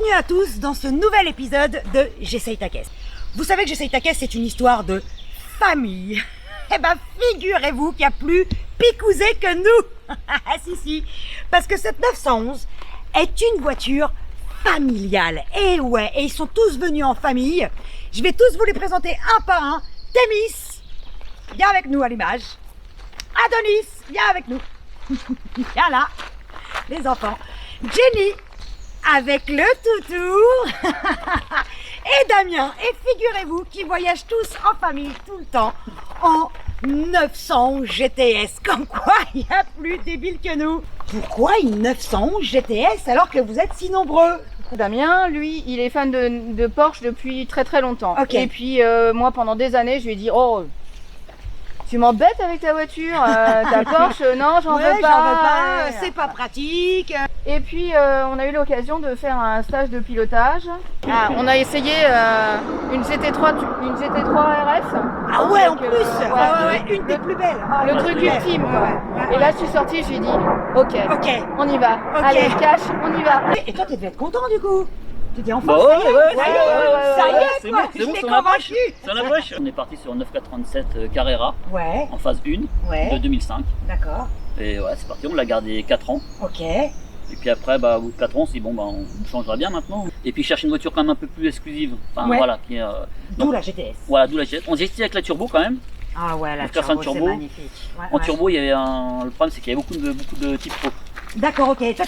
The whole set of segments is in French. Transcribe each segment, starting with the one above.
Bienvenue à tous dans ce nouvel épisode de J'essaye ta caisse. Vous savez que J'essaye ta caisse, c'est une histoire de famille. Eh ben, figurez-vous qu'il y a plus picousé que nous. Si, parce que cette 911 est une voiture familiale. Et ouais, et ils sont tous venus en famille. Je vais tous vous les présenter un par un. Thémis, viens avec nous à l'image. Adonis, viens avec nous. Viens là, les enfants. Jenny, avec le toutou. Et Damien. Et figurez-vous qu'ils voyagent tous en famille tout le temps en 911 GTS. Comme quoi, il y a plus débile que nous. Pourquoi une 911 GTS alors que vous êtes si nombreux? Damien, lui, il est fan de Porsche depuis très longtemps. Okay. Et puis moi, pendant des années, je lui ai dit, oh, tu m'embêtes avec ta voiture, ta Porsche, non, j'en veux pas. C'est pas pratique. Et puis on a eu l'occasion de faire un stage de pilotage. Ah, on a essayé une GT3 RS. Ah ouais, en Donc, plus, ouais, une des plus belles. Le truc ultime, quoi. Et là, je suis sortie, j'ai dit, ok, on y va. Ok. Allez, je cache, on y va. Et toi, tu devais être content du coup. Tu dis enfin, Bah ça y est, ça y est, c'est quoi. c'est Je bon, t'ai c'est en approche. convaincu. C'est en approche. On est parti sur 987 Carrera Ouais, en phase 1 ouais, de 2005. d'accord, Et ouais, c'est parti, on l'a gardé 4 ans. ok. Et puis après, bah, au bout de 4 ans, on s'est dit, bon, bah, on changera bien maintenant. Et puis, je cherche une voiture quand même un peu plus exclusive. Enfin, Ouais. voilà, qui est. D'où donc, la GTS. Voilà, d'où la GTS. On gestionne avec la turbo quand même. Ah ouais, la Donc, personne turbo, c'est turbo. magnifique. Ouais, En ouais. turbo, il y avait le problème, c'est qu'il y avait beaucoup de types pro. D'accord, ok. Toi,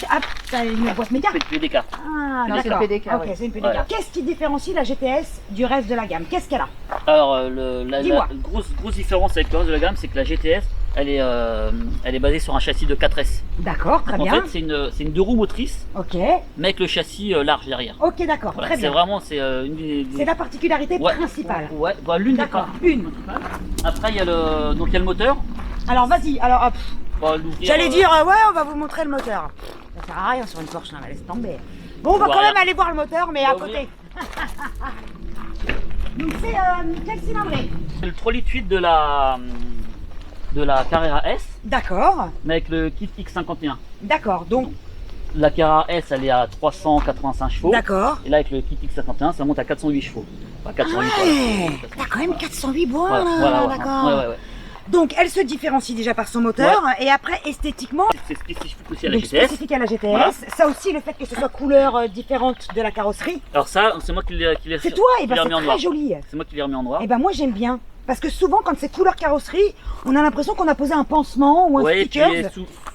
t'as une boîte méga. PDK. Ah, Non, c'est d'accord. le PDK, Ok, ouais. c'est une PDK. Ouais. Qu'est-ce qui différencie la GTS du reste de la gamme? Qu'est-ce qu'elle a? Alors, Dis-moi. la grosse différence avec le reste de la gamme, c'est que la GTS, elle est basée sur un châssis de 4S. D'accord, très En bien. fait, c'est une deux roues motrices, Ok, mais avec le châssis large derrière. ok, d'accord, Voilà, très c'est bien. vraiment une des. C'est la particularité Ouais. principale. Ouais, voilà, l'une des D'accord, principales. Après, il y a le moteur. Alors vas-y, alors hop. On va l'ouvrir, J'allais dire, ouais, on va vous montrer le moteur. Ça sert à rien sur une Porsche, là, laisse tomber. Bon, on va quand Voilà. même aller voir le moteur, mais à On va côté. Donc c'est quel cylindrée? C'est le 3,8 litres de la Carrera S, D'accord, mais avec le kit X51. d'accord, donc, La Carrera S, elle est à 385 chevaux. d'accord. Et là, avec le kit X51, ça monte à 408 chevaux. Enfin, 408, Ouais, voilà. t'as quand même 408 bois, Voilà, là, voilà, ouais. d'accord. Ouais. Donc elle se différencie déjà par son moteur, et après esthétiquement, C'est spécifique aussi à la donc GTS. spécifique à la GTS. Voilà. Ça aussi, le fait que ce soit couleur différente de la carrosserie. Alors ça, c'est moi qui l'ai C'est toi, et ben c'est remis en très noir. joli. C'est moi qui l'ai remis en noir. Et ben moi j'aime bien. Parce que souvent quand c'est couleur carrosserie, on a l'impression qu'on a posé un pansement ou un Ouais, et puis sticker.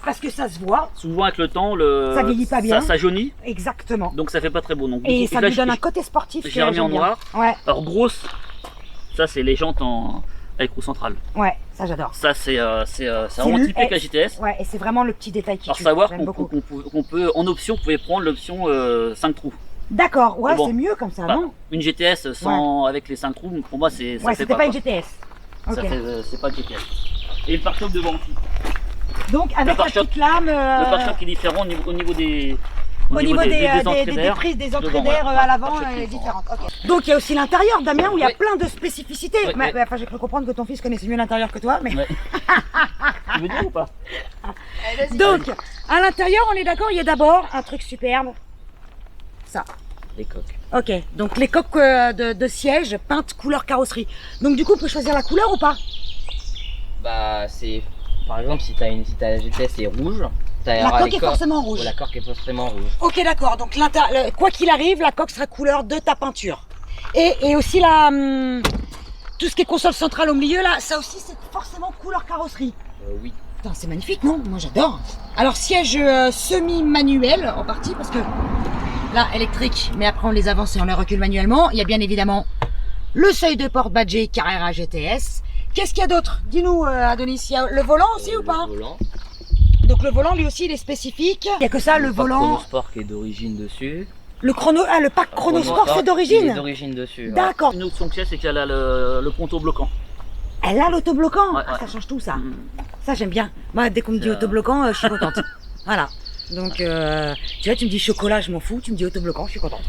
Parce que ça se voit. souvent avec le temps, Ça vieillit pas bien. ça jaunit, Exactement. donc ça fait pas très beau. Donc, Et du coup, ça là, lui donne un côté sportif. je l'ai remis en j'aime bien. noir. Ouais, Alors grosse, ça c'est les jantes avec roue centrale. ouais, ça j'adore. Ça c'est vraiment le- typé avec la GTS. Ouais, et c'est vraiment le petit détail qui Alors tue. savoir J'aime beaucoup. qu'on peut, en option, vous pouvez prendre l'option 5 trous. D'accord, ouais, Mais bon. c'est mieux comme ça, Enfin, non? une GTS sans avec les 5 trous, pour moi c'est ça Ouais, fait c'était pas une quoi. GTS. Ok. Ça fait c'est pas de GTS. Et le pare-choc devant aussi. Donc avec la pare-choc. petite lame. Le pare-choc qui est différent au niveau des Au niveau des entrées d'air. prises, des entrées Devant, d'air voilà. à l'avant, Pare-choc est qui est différente. Ok. Donc il y a aussi l'intérieur, Damien, où il y a Oui. plein de spécificités. Oui, Mais- oui. mais, enfin, j'ai cru comprendre que ton fils connaissait mieux l'intérieur que toi. Mais... Ouais. Tu veux dire ou pas? Donc, à l'intérieur, on est d'accord, il y a d'abord un truc superbe. Ça. Les coques. Ok, donc les coques de siège peintes couleur carrosserie. Donc du coup, on peut choisir la couleur ou pas? Bah c'est par exemple si ta GTS est rouge, La coque est forcément rouge. La coque est forcément rouge. Ok, d'accord. Donc, quoi qu'il arrive, la coque sera couleur de ta peinture. Et aussi tout ce qui est console centrale au milieu, là, ça aussi, c'est forcément couleur carrosserie. Oui. Putain, c'est magnifique, non? Moi, j'adore. Alors, siège semi-manuel en partie, parce que là, électrique, mais après, on les avance et on les recule manuellement. Il y a bien évidemment le seuil de porte badgé Carrera GTS. Qu'est-ce qu'il y a d'autre? Dis-nous, Adonis, il y a le volant aussi ou pas? Le volant. Donc, le volant, lui aussi, il est spécifique. Il n'y a que ça, le volant. Chronosport qui est d'origine dessus. Le pack Chronosport, c'est Il est d'origine? d'origine dessus. ouais. D'accord. Une autre fonction, c'est qu'elle a le ponton bloquant. Elle a l'autobloquant. Ouais, Ah, ouais. ça change tout, ça. Mm. Ça, j'aime bien. Moi, dès qu'on me dit C'est, autobloquant, je suis contente. Voilà. Donc, tu vois, tu me dis chocolat, je m'en fous. Tu me dis autobloquant, je suis contente.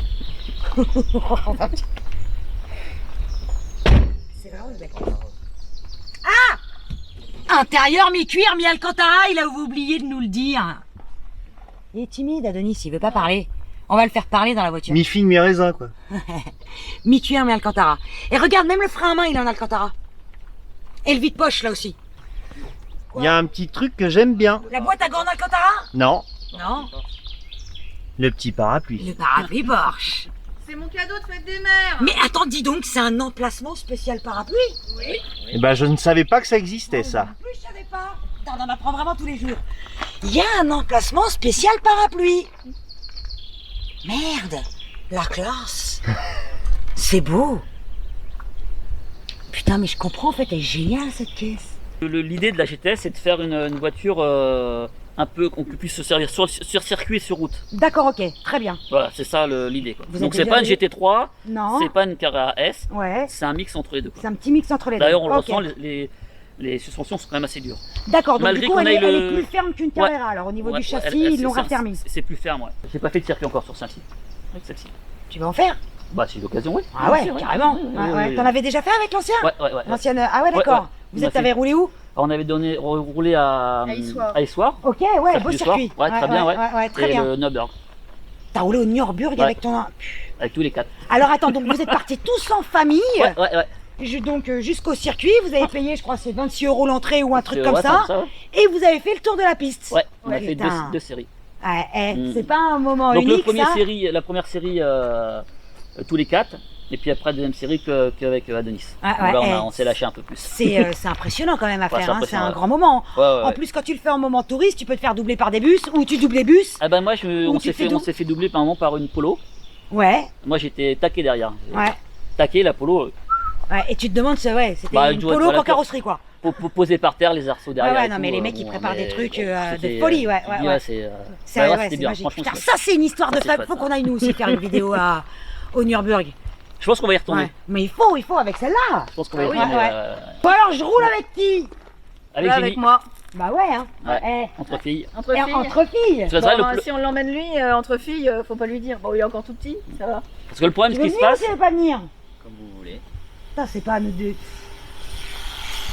C'est vraiment une belle caisse. Ah! Intérieur mi-cuir, mi-alcantara, il a oublié de nous le dire. Il est timide, Adonis, il veut pas parler. On va le faire parler dans la voiture. Mi-figue, mi-raisin, quoi. Mi-cuir, mi-alcantara. Et regarde, même le frein à main, il est en alcantara. Et le vide-poche, là aussi. Il y a un petit truc que j'aime bien. La boîte à gants en alcantara? Non, Non. le petit parapluie. Le parapluie Porsche. C'est mon cadeau de fête des mères. Mais attends, dis donc, c'est un emplacement spécial parapluie? Eh ben, je ne savais pas que ça existait, ça. Moi non plus, je savais pas. Putain, on en apprend vraiment tous les jours. Il y a un emplacement spécial parapluie. Merde, la classe. C'est beau. Putain, mais je comprends, en fait, elle est géniale cette caisse. L'idée de la GTS, c'est de faire une voiture un peu qu'on puisse se servir sur circuit et sur route. D'accord, ok, très bien. Voilà, c'est ça l'idée. Quoi. Vous Donc êtes c'est déjà pas une allé GT3, Non. c'est pas une Carrera S, Ouais, c'est un mix entre les deux. quoi. c'est un petit mix entre les deux. D'ailleurs, on le Ok. ressent, les suspensions sont quand même assez dures. D'accord, donc malgré du coup, qu'on elle, aille elle le- est plus ferme qu'une Carrera. Alors au niveau Ouais, du châssis, elle- ils l'ont c'est- raffermi. C'est plus ferme, ouais. J'ai pas fait de circuit encore sur celle-ci. Avec celle-ci. Tu vas en faire? Bah, c'est l'occasion, oui. Ah ouais, Bien sûr, carrément. Ouais, Ouais, ouais, ouais. ouais. T'en avais déjà fait avec l'ancien? Ouais. L'ancienne. Ah ouais, d'accord. ouais. Vous On a êtes, t'avais fait- roulé où? On avait roulé à Issoire. Issoire. Ok, ouais, Circuit beau du soir. circuit. Ouais, très bien, ouais. Ouais, très Et bien. le Nürburgring, T'as roulé au Nürburgring Ouais. avec ton. avec tous les quatre. Alors attends, donc vous êtes partis tous en famille. Ouais. Donc jusqu'au circuit, vous avez payé, je crois, c'est 26 € l'entrée ou un truc Ouais, comme c'est ça. ouais. Et vous avez fait le tour de la piste. Ouais, on a Ouais, fait putain. deux séries. Ouais, Mm. c'est pas un moment Donc unique, ça. la première série, tous les quatre. Et puis après, deuxième série qu'avec Adonis. Ouais, Donc là, ouais, on s'est lâché un peu plus. C'est impressionnant quand même à Ouais, faire, c'est hein, c'est impressionnant, un ouais. grand moment. Ouais. En plus, quand tu le fais en moment touriste, tu peux te faire doubler par des bus ou tu doubles les bus. Ah ben moi, Ou on tu s'est fais fait, dou- on s'est fait doubler par un moment par une Polo. Ouais, Moi, j'étais taqué derrière. ouais, Taqué, la Polo, ouais. Et tu te demandes, c'était Bah, une je dois- polo voilà, qu'en carrosserie, quoi. posé par terre, les arceaux Ouais, derrière. ouais, et non, tout, mais les mecs, ils préparent des mais trucs bon, de c'était, folie, ouais, tu ouais, dis, ouais. c'est C'est c'était bien. magique. Franchement, Putain, c'est- ça, c'est une histoire de ça, c'est femme. chouette, Faut ça. qu'on aille nous aussi faire une vidéo au Nürburgring. Je pense qu'on va y retourner. Ouais. Mais il faut avec celle-là. Je pense qu'on va y Ah oui, retourner ouais. euh, Bon, alors, je roule avec qui? avec Là, Jenny, avec moi. Bah ouais, hein. Ouais. entre filles. Entre Eh, filles. entre filles. C'est vrai, Bon, le- si on l'emmène lui entre filles, faut pas lui dire. Bon, il est encore tout petit, ça va. Parce que le problème, Tu ce veux qui se venir ou passe, tu veux pas venir? Comme vous voulez. Putain, c'est pas à nous deux.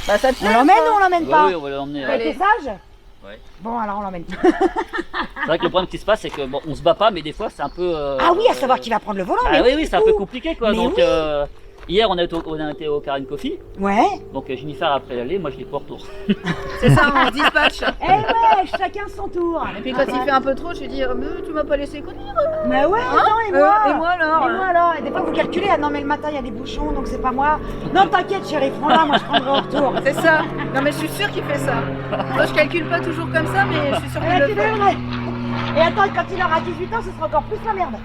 Bah, ça te On plaît, l'emmène ça ou on l'emmène ouais, pas? oui, on va l'emmener. T'as été sage? Ouais. Bon, alors on l'emmène. C'est vrai que le problème qui se passe, c'est que bon, on se bat pas, mais des fois, c'est un peu. Ah oui, à savoir qui va prendre le volant. Ah mais oui, du c'est un peu coup. compliqué, quoi. Mais Donc oui. hier, on a été au Carine Coffee. Ouais. Donc Jennifer après l'aller, moi je l'ai pas au retour. C'est ça, on se dispatche. Eh ouais, chacun son tour. Et puis quand il fait un peu trop, je lui dis mais tu m'as pas laissé conduire. Bah ouais, attends, et moi Et moi alors Et moi alors? Et des fois vous calculez, ah non mais le matin il y a des bouchons donc c'est pas moi. Non t'inquiète chérie, prends-la, moi je prendrai au retour. C'est ça. Non mais je suis sûre qu'il fait ça. Moi je calcule pas toujours comme ça, mais je suis sûre Eh qu'il ben, le tu fait. devrais. Et attends, quand il aura 18 ans, ce sera encore plus la merde.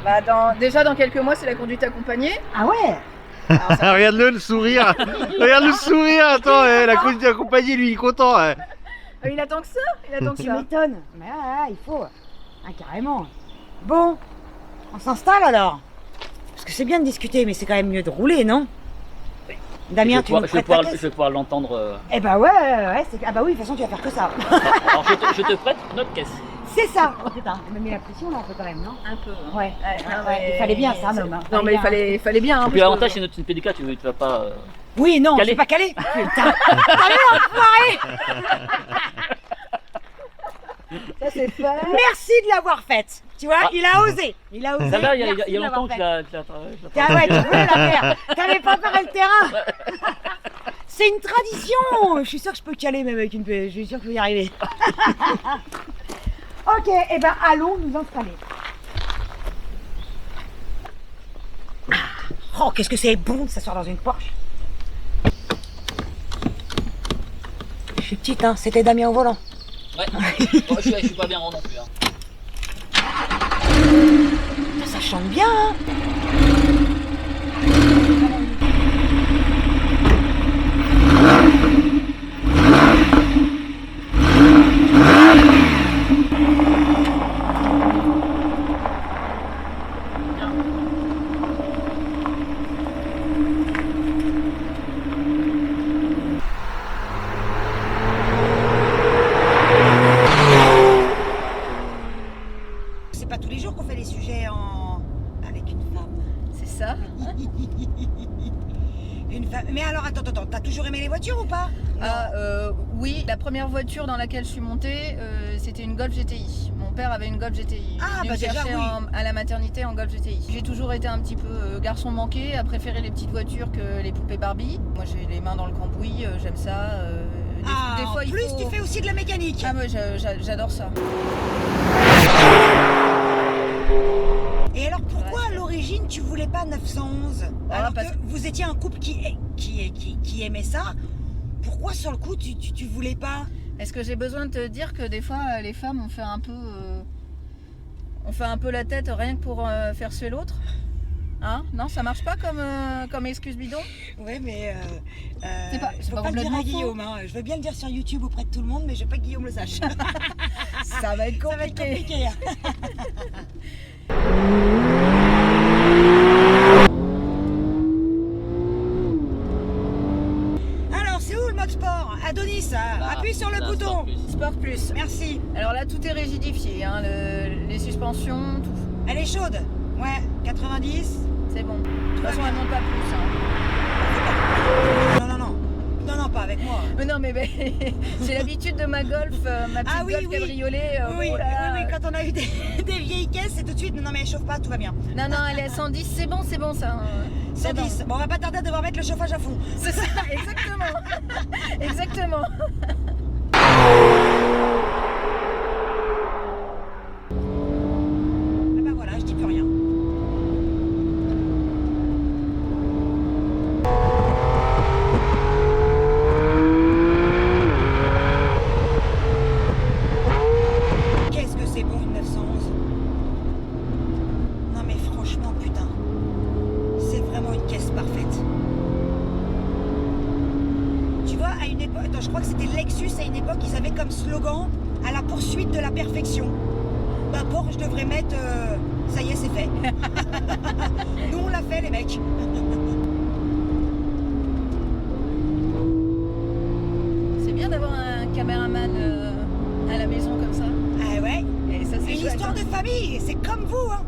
Bah déjà dans quelques mois c'est la conduite accompagnée. Ah ouais? Regarde-le, le sourire. Regarde le sourire. Attends, la conduite accompagnée, lui, il est content. Hein. Il attend que ça. Il attend que Tu ça. m'étonnes. Mais il faut. Ah carrément. Bon, on s'installe alors. Parce que c'est bien de discuter, mais c'est quand même mieux de rouler, non? Damien, tu nous je vais prêtes ta pouvoir, caisse? je vais pouvoir l'entendre. Eh bah ouais, ah bah oui, de toute façon tu vas faire que ça. Alors je te prête notre caisse. C'est ça. Oh putain, on m'a mis la pression là un peu quand même, non? Un peu. Ouais. non, Ouais, mais- il fallait bien, c'est un homme. Hein. Non mais il fallait bien. hein, Et puis parce que- l'avantage c'est notre PDK, tu vas pas. Oui, non, Calé. je suis pas calé. Putain, t'as vu l'enfoiré? Ça c'est fait. Merci de l'avoir faite. Tu vois, Ah. il a osé. Il a osé. Ça va, il y Merci a de l'avoir longtemps que je faite. la. Ah ouais, tu voulais la faire. T'avais préparé le terrain. C'est une tradition. Je suis sûre que je peux caler même avec une PE. Je suis sûre que je vais y arriver. Ok, et ben allons nous installer. Oh, qu'est-ce que c'est bon de s'asseoir dans une Porsche. Je suis petite, hein. C'était Damien au volant. Ouais. Bon, je suis pas bien rond non plus. Hein. Ça chante bien, hein. C'est pas tous les jours qu'on fait des sujets avec une femme. C'est ça. La première voiture dans laquelle je suis montée, c'était une Golf GTI. Mon père avait une Golf GTI. Ah, Il bah me déjà, cherchait oui. à la maternité en Golf GTI. J'ai toujours été un petit peu garçon manqué, à préférer les petites voitures que les poupées Barbie. Moi, j'ai les mains dans le cambouis, j'aime ça. Des fois, en plus, tu fais aussi de la mécanique. Ah, moi, j'adore ça. Et alors, pourquoi à l'origine, tu voulais pas 911 alors parce que vous étiez un couple qui aimait ça. Pourquoi, sur le coup, tu voulais pas? Est-ce que j'ai besoin de te dire que des fois, les femmes, on fait un peu la tête rien que pour faire suer l'autre? Hein? Non, ça marche pas comme excuse bidon? Ouais, mais C'est pas faut pas le dire complètement à faux. Guillaume. Hein. Je veux bien le dire sur YouTube auprès de tout le monde, mais je veux pas que Guillaume le sache. Ça va être Ça va être compliqué. Hein. Alors, c'est où le mode sport? Adonis, appuie sur le Là, bouton. Sport Plus. Sport Plus. Merci. Alors là, tout est rigidifié, hein, les suspensions, tout. Elle est chaude. Ouais, 90. C'est bon. De toute façon, elle monte pas plus. Hein. Non, pas avec moi. Mais non, mais j'ai l'habitude de ma Golf, ma petite Ah oui, Golf oui. cabriolet. Oui, oh là là. oui, quand on a eu des vieilles caisses, c'est tout de suite. Non, mais elle chauffe pas, tout va bien. Non, elle est à 110, c'est bon ça. C'est 110. Bon, on va pas tarder à devoir mettre le chauffage à fond. C'est ça, exactement. Exactement. Ah bah voilà, je dis plus rien. Qu'est-ce que c'est bon une 911? Non mais franchement, putain, c'est vraiment une caisse parfaite. Tu vois, à une époque, attends, je crois que c'était Lexus à une époque, ils avaient comme slogan à la poursuite de la perfection. Bah Porsche devrait mettre ça y est, c'est fait. Nous on l'a fait les mecs. C'est bien d'avoir un caméraman à la maison comme ça. Ah ouais. Et ça, c'est Une chouette, histoire hein. de famille, c'est comme vous hein.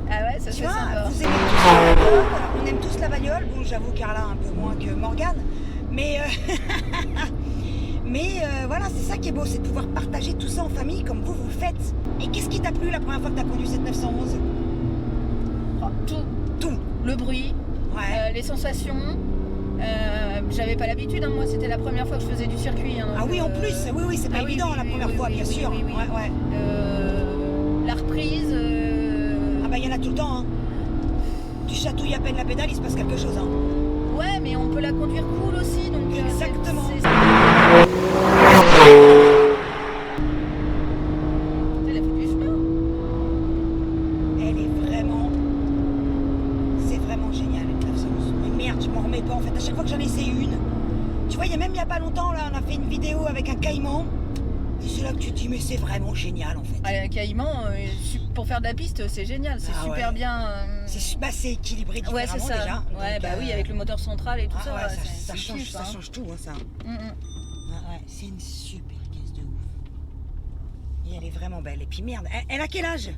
Ah ouais, ça Tu c'est vois, sympa. vous aimez tous la bagnole, on aime tous la bagnole. Bon, j'avoue Carla un peu moins que Morgane, mais voilà, c'est ça qui est beau, c'est de pouvoir partager tout ça en famille comme vous le faites. Et qu'est-ce qui t'a plu la première fois que t'as conduit cette 911? Oh, tout. Le bruit, Ouais. les sensations. J'avais pas l'habitude, hein, moi c'était la première fois que je faisais du circuit. Hein, Ah donc, oui, en plus, oui, c'est pas ah oui, évident oui, la oui, première oui, fois, oui, bien oui, sûr. oui, oui. Ouais. La reprise. Ah bah il y en a tout le temps. Hein. Tu chatouilles à peine la pédale, il se passe quelque chose. Hein. Ouais, mais on peut la conduire cool aussi, donc. Exactement. Elle a fait du chemin. Elle est vraiment... C'est vraiment génial une 911. Mais merde, je m'en remets pas en fait. À chaque fois que j'en essaie une. Tu vois, il y a pas longtemps, là, on a fait une vidéo avec un caïman. Et c'est là que tu te dis, mais c'est vraiment génial en fait. Caïman, pour faire de la piste, c'est génial, c'est Ah super ouais. bien. C'est équilibré différemment Ouais, c'est ça. déjà. Ouais, Donc, bah oui, avec le moteur central et tout ah ça. ouais, ouais, ça c'est change, kiff, ça hein. change tout, hein, ça. Mm, mm. Ah ouais, c'est une super caisse de ouf. Et elle est vraiment belle. Et puis merde, elle a quel âge?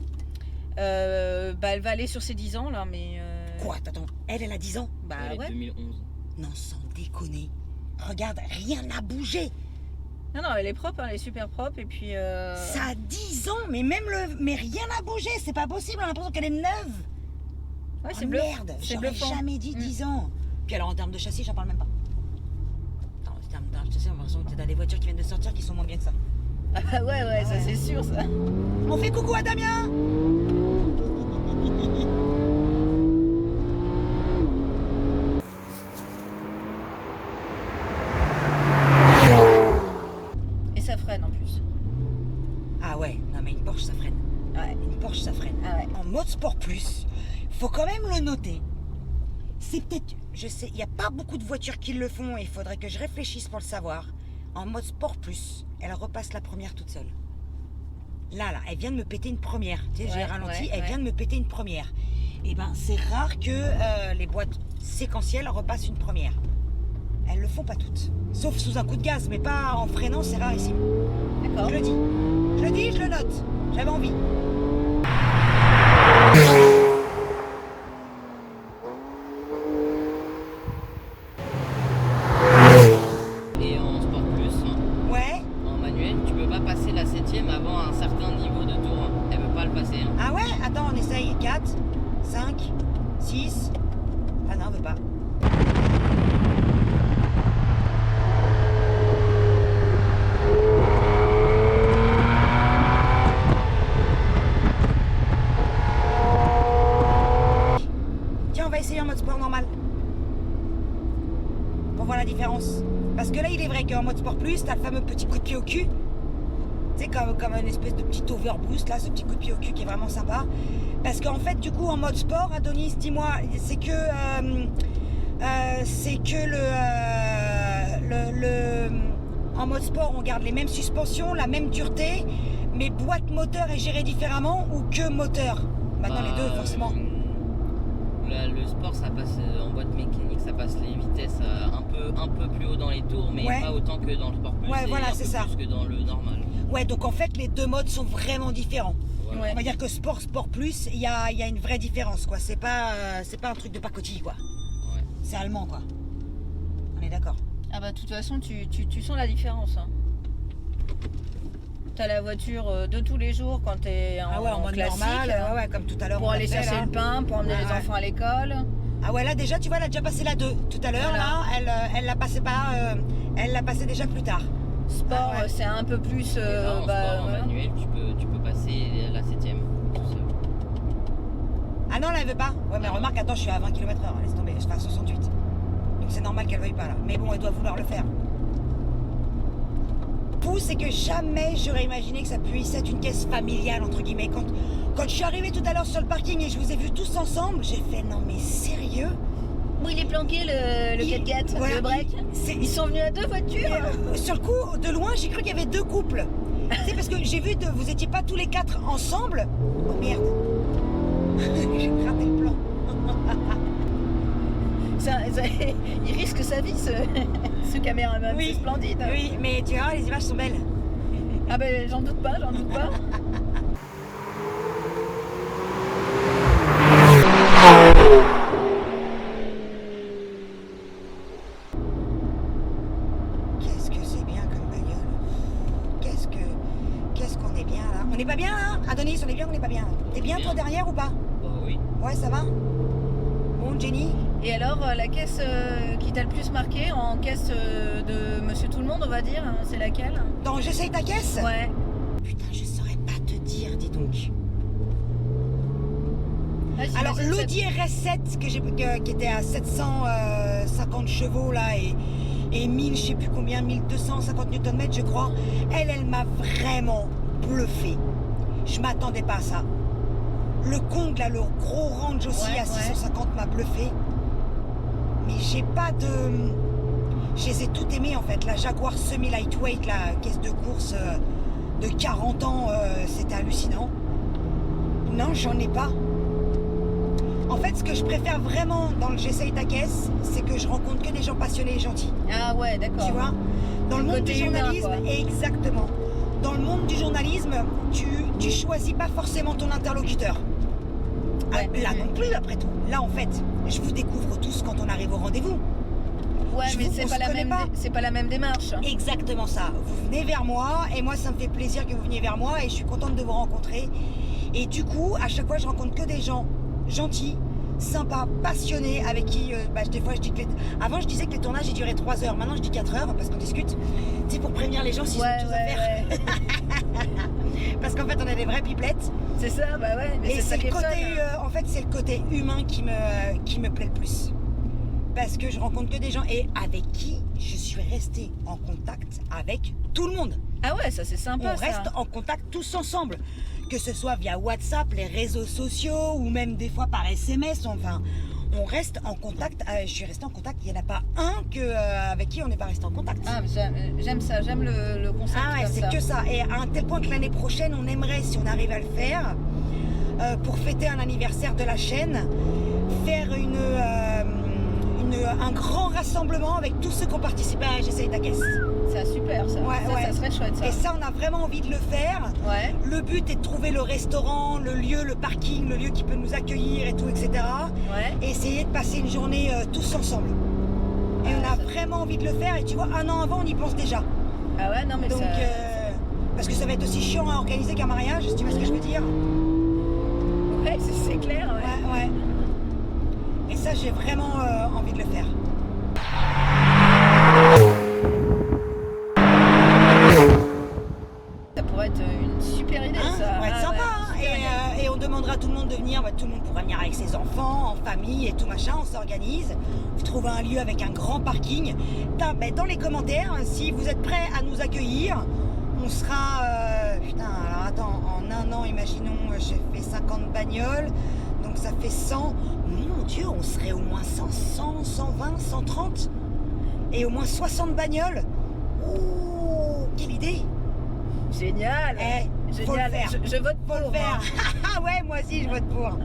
Elle va aller sur ses 10 ans là, mais. Quoi? Attends, elle a 10 ans? Bah Elle est ouais. 2011. Non, sans déconner. Regarde, rien n'a bougé. Non, elle est propre, hein, elle est super propre et puis. Ça a 10 ans, mais mais rien n'a bougé. C'est pas possible, on a l'impression qu'elle est neuve. Ouais, c'est Oh bluff. merde, C'est j'aurais bluffant. jamais dit 10 ans. Puis alors en termes de châssis, j'en parle même pas. Attends, en termes de châssis, on a l'impression que t'as des voitures qui viennent de sortir qui sont moins bien que ça. Ah ouais, ça c'est sûr ça. On fait coucou à Damien. Et ça freine en plus. Ah ouais, non mais une Porsche ça freine. Ouais, une Porsche ça freine. Ah ouais. En mode sport plus, faut quand même le noter. C'est peut-être, je sais, il n'y a pas beaucoup de voitures qui le font et il faudrait que je réfléchisse pour le savoir. En mode sport plus, elle repasse la première toute seule. Là, elle vient de me péter une première. Tu sais, j'ai Ouais, ralenti, ouais, elle ouais. vient de me péter une première. Et ben, c'est rare que les boîtes séquentielles repassent une première. Elles le font pas toutes. Sauf sous un coup de gaz, mais pas en freinant, c'est rarissime. D'accord. Je le dis. Je le dis, je le note. J'avais envie. Et en Sport Plus, Ouais. passer la 7ème avant un certain niveau de tour. Elle veut pas le passer. Hein. Ah ouais? Attends, on essaye. 4, 5, 6. Ah non, on veut pas. Tiens, on va essayer en mode sport normal. Pour voir la différence. Parce que là, il est vrai qu'en mode sport plus, t'as le fameux petit coup de pied au cul. Tu sais, comme une espèce de petit overboost, là, ce petit coup de pied au cul qui est vraiment sympa. Parce qu'en fait, du coup, en mode sport, Adonis, dis-moi, c'est que en mode sport, on garde les mêmes suspensions, la même dureté, mais boîte moteur est gérée différemment ou que moteur? Maintenant, les deux, forcément. Le sport, ça passe en boîte mécanique, ça passe les vitesses un peu plus haut dans les tours, mais Ouais. pas autant que dans le sport plus. Ouais, et voilà, un c'est peu ça. plus que dans le normal. Ouais, donc en fait, les deux modes sont vraiment différents. Voilà. Ouais. On va dire que sport plus, il y a une vraie différence, quoi. C'est pas un truc de pacotille, quoi. Ouais. C'est allemand, quoi. On est d'accord. Ah bah de toute façon tu sens la différence. Hein. T'as la voiture de tous les jours quand t'es en mode classique. normal, ouais, comme tout à l'heure. Pour on l'a aller fait, chercher là. le pain, pour emmener Ah les ouais. enfants à l'école. Ah ouais, là déjà, tu vois, elle a déjà passé la 2. Tout à l'heure, Voilà. là, elle la passait pas, elle l'a passé déjà plus tard. Sport, Ah ouais. c'est un peu plus. Et là, en sport, en voilà. manuel, tu peux passer la 7ème tout seul. Ah non, là, elle veut pas. Ouais, mais Ah. remarque, attends, je suis à 20 km/h, laisse tomber, je fais à 68. Donc c'est normal qu'elle veuille pas, là. Mais bon, elle doit vouloir le faire. Pouce, c'est que jamais j'aurais imaginé que ça puisse être une caisse familiale, entre guillemets. Quand je suis arrivée tout à l'heure sur le parking et je vous ai vus tous ensemble, j'ai fait, non mais sérieux? Où il est planqué le Il- 4x4, voilà, le break. c'est- Ils sont venus à deux voitures. Sur le coup, de loin, j'ai cru qu'il y avait deux couples. Tu sais, parce que j'ai vu que vous étiez pas tous les quatre ensemble. Oh merde. J'ai raté le plan. Il risque sa vie ce caméraman, Oui. c'est splendide. Oui, mais tu vois, les images sont belles. Ah ben j'en doute pas, j'en doute pas. Qu'est-ce que c'est bien comme bagnole. Qu'est-ce qu'on est bien là. On n'est pas bien là? Adonis, on est bien ou on n'est pas bien là? T'es bien toi derrière ou pas? Bah oui. Ouais, ça va? Bon, Jenny? Et alors la caisse qui t'a le plus marqué en caisse de Monsieur Tout le Monde, on va dire, c'est laquelle? Donc j'essaye ta caisse? Ouais. Putain, je saurais pas te dire, dis donc. Là, Alors j'imagine l'Audi RS7 qui était à 750 chevaux là et 1000, je sais plus combien, 1250 Nm je crois, elle m'a vraiment bluffé. Je m'attendais pas à ça. Le Kong là, le gros range aussi Ouais, à 650 m'a bluffé. Mais j'ai pas de... Je les ai toutes aimées en fait. La Jaguar semi-lightweight, la caisse de course de 40 ans, c'était hallucinant. Non, j'en ai pas. En fait, ce que je préfère vraiment dans le J'essaye ta caisse, c'est que je rencontre que des gens passionnés et gentils. Ah ouais, d'accord. Tu vois? Dans le monde Côté du humain, journalisme, quoi. exactement. Dans le monde du journalisme, tu choisis pas forcément ton interlocuteur. Ouais. Là non plus, après tout. Là, en fait, je vous découvre tous quand on arrive au rendez-vous. Ouais, Je mais vous- c'est on pas se la connaît même, pas. c'est pas la même démarche. Exactement ça. Vous venez vers moi et moi, ça me fait plaisir que vous veniez vers moi et je suis contente de vous rencontrer. Et du coup, à chaque fois, je rencontre que des gens gentils, sympas, passionnés, avec qui, des fois, je dis que avant, je disais que les tournages, ils duraient 3 heures. Maintenant, je dis 4 heures parce qu'on discute. Tu sais, pour prévenir les gens s'ils ont Ouais, autre chose à faire. ouais. Parce qu'en fait, on est des vraies pipelettes. C'est ça, bah ouais. Mais Et c'est ça c'est qui le est côté, fun. en fait, c'est le côté humain qui me plaît le plus. Parce que je rencontre que des gens et avec qui je suis restée en contact avec tout le monde. Ah ouais, ça c'est sympa. On ça. reste en contact tous ensemble. Que ce soit via WhatsApp, les réseaux sociaux ou même des fois par SMS. Enfin, on reste en contact. Je suis restée en contact. Il n'y en a pas un avec qui on n'est pas resté en contact. Ah, mais j'aime ça, j'aime le concept. Ah ouais, comme c'est ça. que ça. Et à un tel point que l'année prochaine, on aimerait, si on arrive à le faire, pour fêter un anniversaire de la chaîne, faire un grand rassemblement avec tous ceux qui ont participé à J'essaye ta caisse. C'est super ça. Ouais, ça, ouais. ça serait chouette ça. Et ça, on a vraiment envie de le faire. Ouais. Le but est de trouver le restaurant, le lieu, le parking, le lieu qui peut nous accueillir et tout, etc. Ouais. Et essayer de passer une journée tous ensemble. Et on a vraiment envie de le faire. Et tu vois, un an avant, on y pense déjà. Ah ouais, non mais Donc, ça. parce que va être aussi chiant à organiser qu'un mariage, si tu vois ce que je veux dire. Ouais, c'est clair. Ouais. Ouais. Et ça, j'ai vraiment envie de le faire. Ça pourrait être une super idée, Hein, ça. ça va être sympa. super idée. Et on demandera à tout le monde de venir. Tout le monde pourra venir avec ses enfants, en famille et tout machin. On s'organise. Vous trouvez un lieu avec un grand parking. Dans les commentaires, si vous êtes prêts à nous accueillir, on sera... alors attends, en un an, imaginons, j'ai fait 50 bagnoles. Donc ça fait 100. Mon Dieu, on serait au moins 100, 120, 130. Et au moins 60 bagnoles. Oh, quelle idée! Génial. Faut le Génial. faire. Je vote pour. Faut le faire. Ah ouais, moi aussi, je vote pour.